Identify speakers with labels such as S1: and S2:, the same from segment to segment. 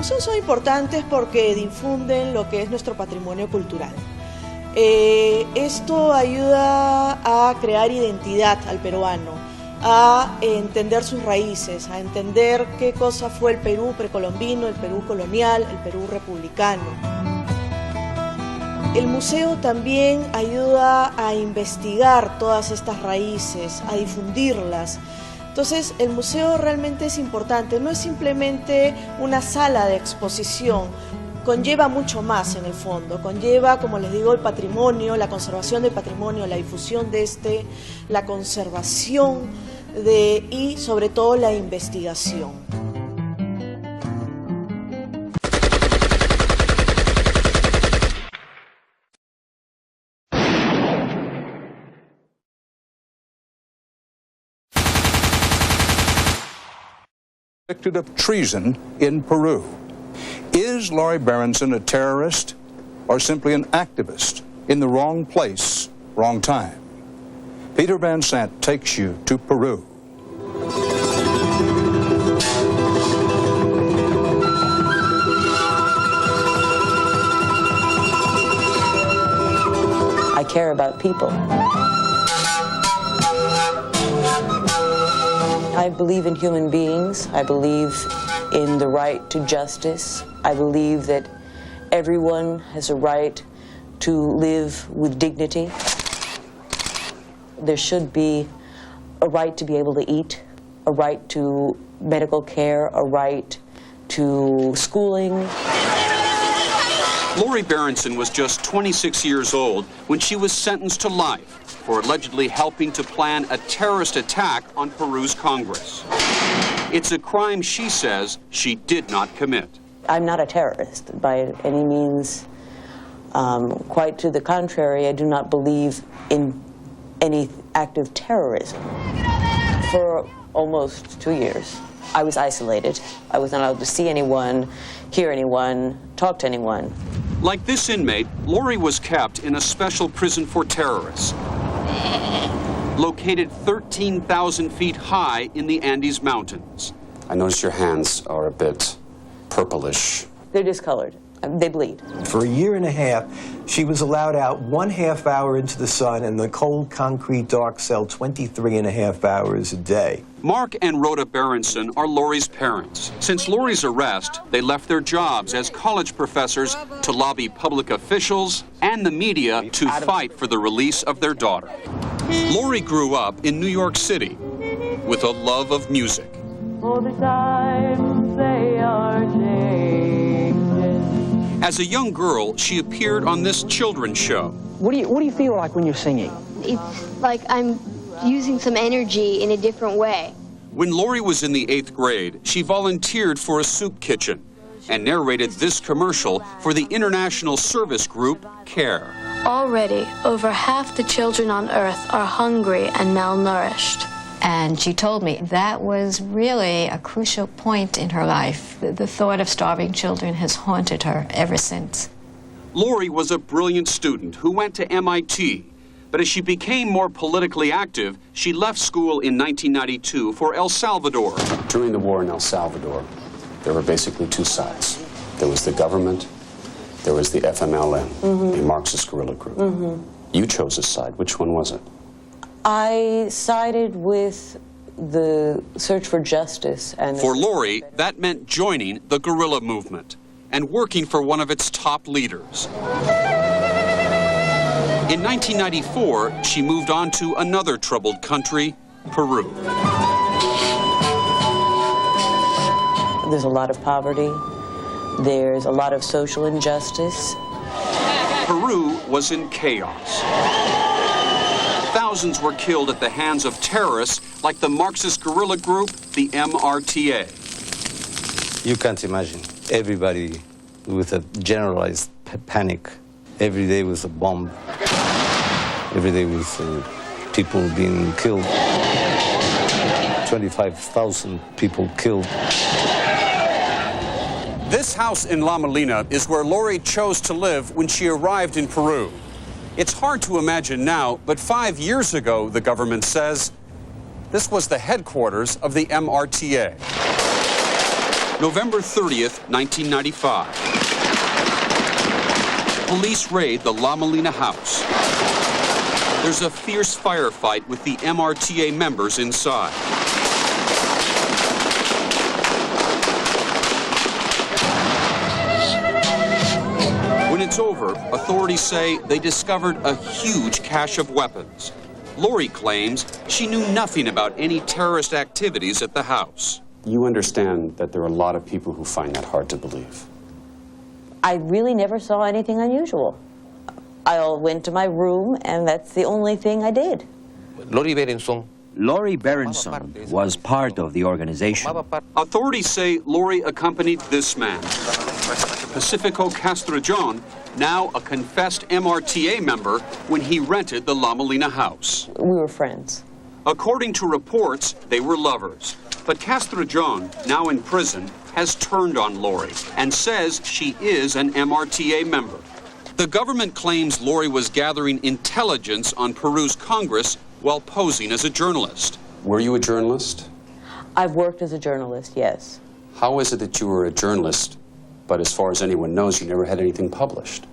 S1: museos son importantes porque difunden lo que es nuestro patrimonio cultural. Esto ayuda a crear identidad al peruano, a entender sus raíces, a entender qué cosa fue el Perú precolombino, el Perú colonial, el Perú republicano. El museo también ayuda a investigar todas estas raíces, a difundirlas. Entonces, el museo realmente es importante, no es simplemente una sala de exposición, conlleva mucho más en el fondo, conlleva, como les digo, el patrimonio, la conservación del patrimonio, la difusión de este, la conservación y sobre todo la investigación.
S2: Convicted of treason in Peru. Is Lori Berenson a terrorist or simply an activist in the wrong place, wrong time? Peter Van Sant takes you to Peru.
S3: I care about people. I believe in human beings. I believe in the right to justice. I believe that everyone has a right to live with dignity. There should be a right to be able to eat, a right to medical care, a right to schooling.
S4: Lori Berenson was just 26 years old when she was sentenced to life for allegedly helping to plan a terrorist attack on Peru's Congress. It's a crime she says she did not commit.
S3: I'm not a terrorist by any means. Quite to the contrary, I do not believe in any act of terrorism. For almost 2 years, I was isolated. I was not allowed to see anyone, hear anyone, talk to anyone.
S4: Like this inmate, Lori was kept in a special prison for terrorists, located 13,000 feet high in the Andes Mountains.
S5: I notice your hands are a bit purplish.
S3: They're discolored. They bleed.
S6: For a year and a half, she was allowed out 1/2 hour into the sun in the cold, concrete, dark cell 23.5 hours a day.
S4: Mark and Rhoda Berenson are Lori's parents. Since Lori's arrest, they left their jobs as college professors to lobby public officials and the media to fight for the release of their daughter. Lori grew up in New York City with a love of music.
S3: For the times they are changing.
S4: As a young girl, she appeared on this children's show.
S7: What do you feel like when you're singing?
S8: It's like I'm using some energy in a different way.
S4: When Lori was in the 8th grade, she volunteered for a soup kitchen and narrated this commercial for the international service group CARE.
S8: Already, over half the children on Earth are hungry and malnourished.
S9: And she told me that was really a crucial point in her life. The thought of starving children has haunted her ever since.
S4: Lori was a brilliant student who went to MIT, but as she became more politically active, she left school in 1992 for El Salvador.
S5: During the war in El Salvador, there were basically two sides. There was the government, there was the FMLN, a Marxist guerrilla group. You chose a side. Which one was it?
S3: I sided with the search for justice. And
S4: for Lori, that meant joining the guerrilla movement and working for one of its top leaders. In 1994, she moved on to another troubled country, Peru.
S3: There's a lot of poverty. There's a lot of social injustice.
S4: Peru was in chaos. Thousands were killed at the hands of terrorists like the Marxist guerrilla group, the MRTA.
S10: You can't imagine. Everybody with a generalized panic. Every day was a bomb. Every day was people being killed. 25,000 people killed.
S4: This house in La Molina is where Lori chose to live when she arrived in Peru. It's hard to imagine now, but 5 years ago, the government says, this was the headquarters of the MRTA. November 30th, 1995. Police raid the La Molina house. There's a fierce firefight with the MRTA members inside. When it's over, authorities say they discovered a huge cache of weapons. Lori claims she knew nothing about any terrorist activities at the house.
S5: You understand that there are a lot of people who find that hard to believe.
S3: I really never saw anything unusual. I went to my room, and that's the only thing I did.
S11: Lori Berenson was part of the organization.
S4: Authorities say Lori accompanied this man, Pacifico Castrillon, now a confessed MRTA member, when he rented the La Molina house.
S3: We were friends.
S4: According to reports, they were lovers. But Castrillon, now in prison, has turned on Lori and says she is an MRTA member. The government claims Lori was gathering intelligence on Peru's Congress while posing as a journalist.
S5: Were you a journalist?
S3: I've worked as a journalist, yes.
S5: How is it that you were a journalist, but as far as anyone knows, you never had anything published?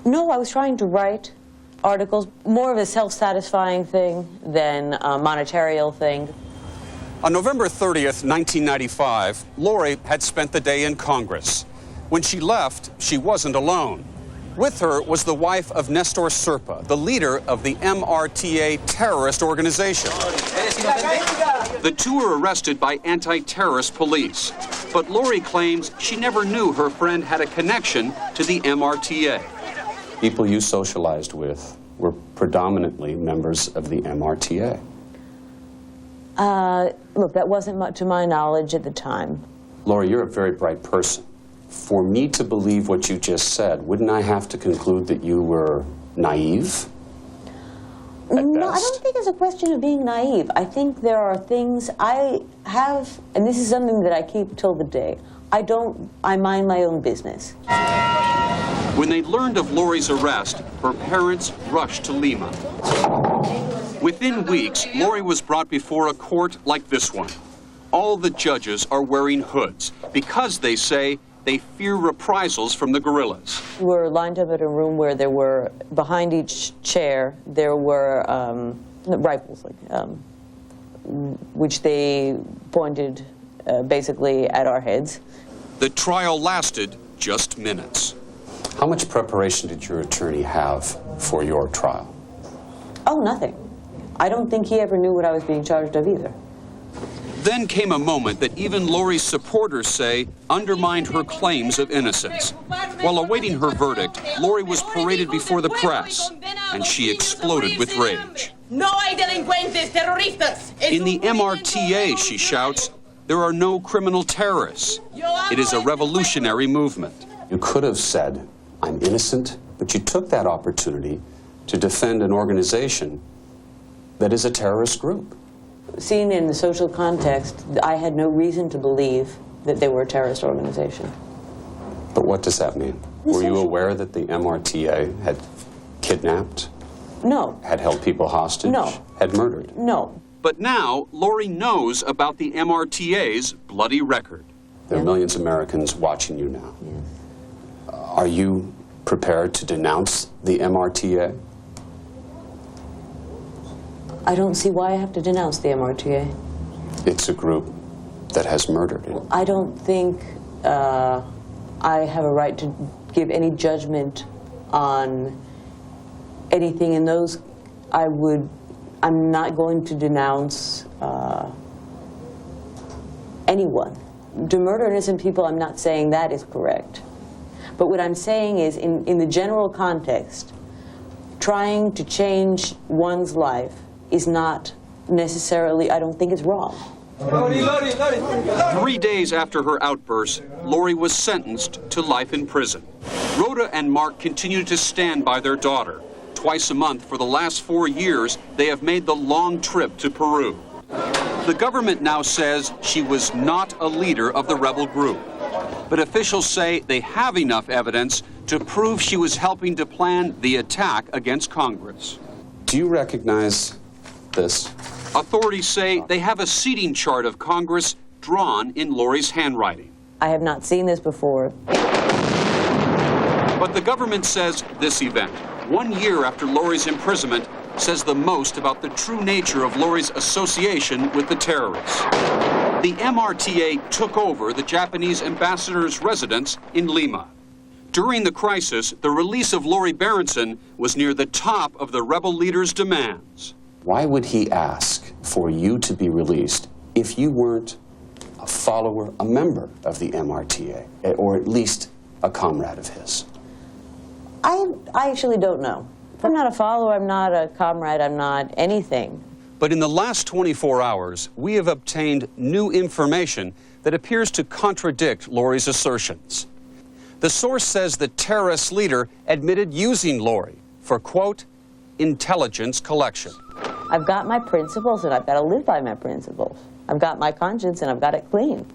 S3: No, I was trying to write articles, more of a self-satisfying thing than a monetarial thing.
S4: On November 30th, 1995, Lori had spent the day in Congress. When she left, she wasn't alone. With her was the wife of Nestor Serpa, the leader of the MRTA terrorist organization. The two were arrested by anti-terrorist police, but Lori claims she never knew her friend had a connection to the MRTA.
S5: People you socialized with were predominantly members of the MRTA.
S3: Look, that wasn't much to my knowledge at the time.
S5: Lori, you're a very bright person. For me to believe what you just said, wouldn't I have to conclude that you were naive?
S3: No, I don't think it's a question of being naive. I think there are things I have, and this is something that I keep till the day. I mind my own business.
S4: When they learned of Lori's arrest, her parents rushed to Lima. Within weeks, Lori was brought before a court like this one. All the judges are wearing hoods because, they say, they fear reprisals from the guerrillas.
S3: We were lined up in a room where there were, behind each chair, there were rifles, which they pointed basically at our heads.
S4: The trial lasted just minutes.
S5: How much preparation did your attorney have for your trial?
S3: Oh, nothing. I don't think he ever knew what I was being charged of either.
S4: Then came a moment that even Lori's supporters say undermined her claims of innocence. While awaiting her verdict, Lori was paraded before the press, and she exploded with rage.
S12: No hay delincuentes, terroristas.
S4: In the MRTA, she shouts, there are no criminal terrorists. It is a revolutionary movement.
S5: You could have said, I'm innocent, but you took that opportunity to defend an organization that is a terrorist group.
S3: Seen in the social context, I had no reason to believe that they were a terrorist organization.
S5: But what does that mean? Were you aware that the MRTA had kidnapped?
S3: No.
S5: Had held people hostage?
S3: No.
S5: Had murdered?
S3: No.
S4: But now, Lori knows about the MRTA's bloody record.
S5: There are millions of Americans watching you now.
S3: Yes.
S5: Are you prepared to denounce the MRTA?
S3: I don't see why I have to denounce the MRTA.
S5: It's a group that has murdered it.
S3: I don't think I have a right to give any judgment on anything in those. I'm not going to denounce anyone. To murder innocent people, I'm not saying that is correct. But what I'm saying is, in the general context, trying to change one's life is not necessarily, I don't think it's wrong.
S4: 3 days after her outburst, Lori was sentenced to life in prison. Rhoda and Mark continue to stand by their daughter. Twice a month for the last 4 years, they have made the long trip to Peru. The government now says she was not a leader of the rebel group. But officials say they have enough evidence to prove she was helping to plan the attack against Congress.
S5: Do you recognize this?
S4: Authorities say they have a seating chart of Congress drawn in Lori's handwriting.
S3: I have not seen this before.
S4: But the government says this event, 1 year after Lori's imprisonment, says the most about the true nature of Lori's association with the terrorists. The MRTA took over the Japanese ambassador's residence in Lima. During the crisis, the release of Lori Berenson was near the top of the rebel leader's demands.
S5: Why would he ask for you to be released if you weren't a follower, a member of the MRTA, or at least a comrade of his?
S3: I actually don't know. I'm not a follower, I'm not a comrade, I'm not anything.
S4: But in the last 24 hours, we have obtained new information that appears to contradict Lori's assertions. The source says the terrorist leader admitted using Lori for, quote, intelligence collection.
S3: I've got my principles and I've got to live by my principles. I've got my conscience and I've got it clean.